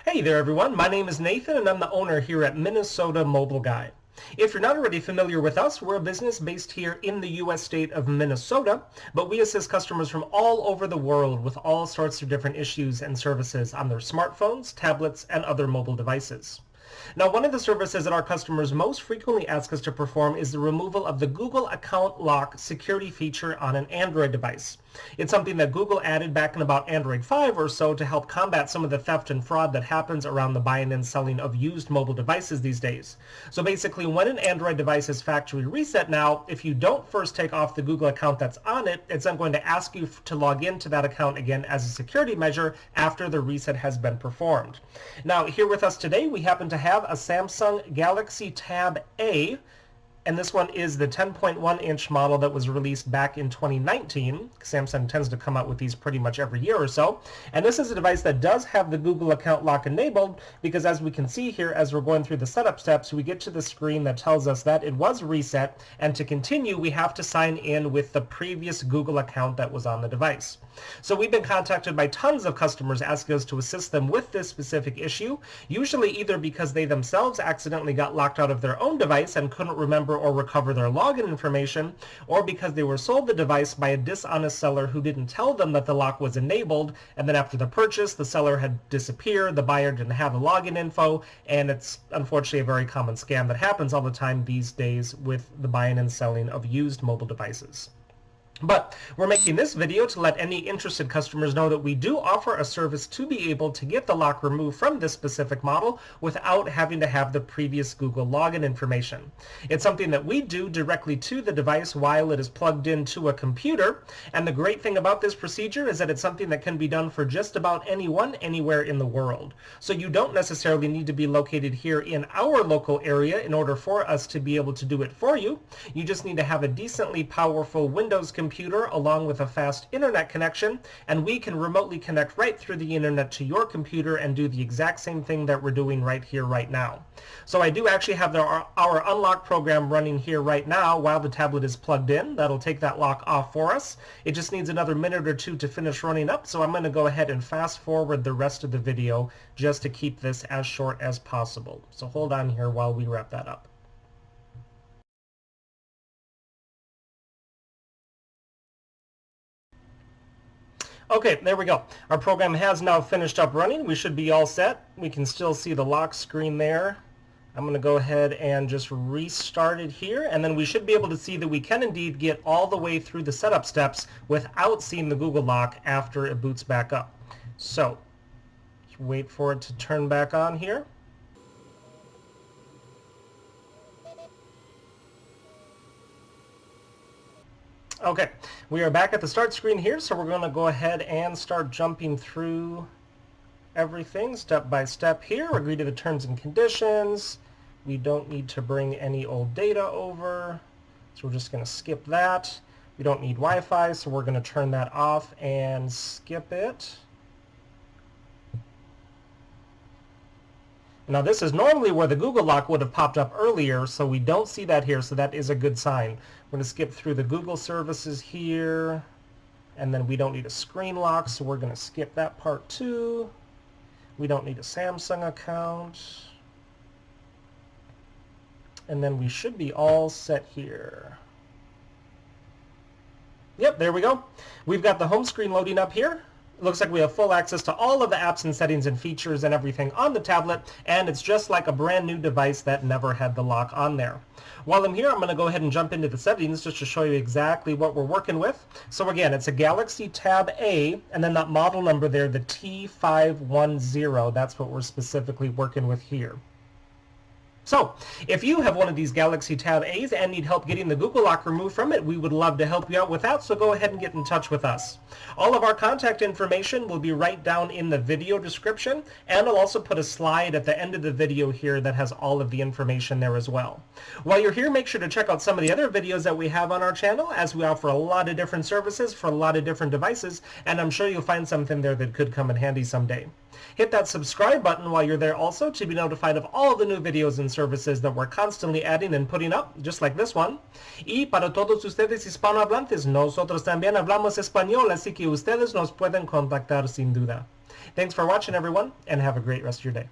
Hey there everyone, my name is Nathan and I'm the owner here at Minnesota Mobile Guy. If you're not already familiar with us, we're a business based here in the U.S. state of Minnesota, but we assist customers from all over the world with all sorts of different issues and services on their smartphones, tablets, and other mobile devices. Now, one of the services that our customers most frequently ask us to perform is the removal of the Google account lock security feature on an Android device. It's something that Google added back in about Android 5 or so to help combat some of the theft and fraud that happens around the buying and selling of used mobile devices these days. So basically, when an Android device is factory reset now, if you don't first take off the Google account that's on it, it's then going to ask you to log into that account again as a security measure after the reset has been performed. Now, here with us today, we happen to have a Samsung Galaxy Tab A, and this one is the 10.1-inch model that was released back in 2019. Samsung tends to come out with these pretty much every year or so. And this is a device that does have the Google account lock enabled because, as we can see here, as we're going through the setup steps, we get to the screen that tells us that it was reset, and to continue, we have to sign in with the previous Google account that was on the device. So we've been contacted by tons of customers asking us to assist them with this specific issue, usually either because they themselves accidentally got locked out of their own device and couldn't remember or recover their login information, or because they were sold the device by a dishonest seller who didn't tell them that the lock was enabled, and then after the purchase, the seller had disappeared, the buyer didn't have the login info, and it's unfortunately a very common scam that happens all the time these days with the buying and selling of used mobile devices. But we're making this video to let any interested customers know that we do offer a service to be able to get the lock removed from this specific model without having to have the previous Google login information. It's something that we do directly to the device while it is plugged into a computer, and the great thing about this procedure is that it's something that can be done for just about anyone, anywhere in the world. So you don't necessarily need to be located here in our local area in order for us to be able to do it for you. You just need to have a decently powerful Windows computer along with a fast internet connection, and we can remotely connect right through the internet to your computer and do the exact same thing that we're doing right here, right now. So I do actually have our unlock program running here right now while the tablet is plugged in. That'll take that lock off for us. It just needs another minute or two to finish running up, so I'm going to go ahead and fast forward the rest of the video just to keep this as short as possible. So hold on here while we wrap that up. Okay, there we go. Our program has now finished up running. We should be all set. We can still see the lock screen there. I'm going to go ahead and just restart it here, and then we should be able to see that we can indeed get all the way through the setup steps without seeing the Google lock after it boots back up. So, wait for it to turn back on here. Okay, we are back at the start screen here, so we're going to go ahead and start jumping through everything step by step here. Agree to the terms and conditions. We don't need to bring any old data over, so we're just going to skip that. We don't need Wi-Fi, so we're going to turn that off and skip it. Now this is normally where the Google lock would have popped up earlier, so we don't see that here, so that is a good sign. We're going to skip through the Google services here, and then we don't need a screen lock, so we're going to skip that part too. We don't need a Samsung account. And then we should be all set here. Yep, there we go. We've got the home screen loading up here. It looks like we have full access to all of the apps and settings and features and everything on the tablet, and it's just like a brand new device that never had the lock on there. While I'm here, I'm going to go ahead and jump into the settings just to show you exactly what we're working with. So again, it's a Galaxy Tab A, and then that model number there, the T510, that's what we're specifically working with here. So, if you have one of these Galaxy Tab A's and need help getting the Google lock removed from it, we would love to help you out with that, so go ahead and get in touch with us. All of our contact information will be right down in the video description, and I'll also put a slide at the end of the video here that has all of the information there as well. While you're here, make sure to check out some of the other videos that we have on our channel, as we offer a lot of different services for a lot of different devices, and I'm sure you'll find something there that could come in handy someday. Hit that subscribe button while you're there also to be notified of all the new videos and services that we're constantly adding and putting up, just like this one. Y para todos ustedes hispanohablantes, nosotros también hablamos español, así que ustedes nos pueden contactar sin duda. Thanks for watching, everyone, and have a great rest of your day.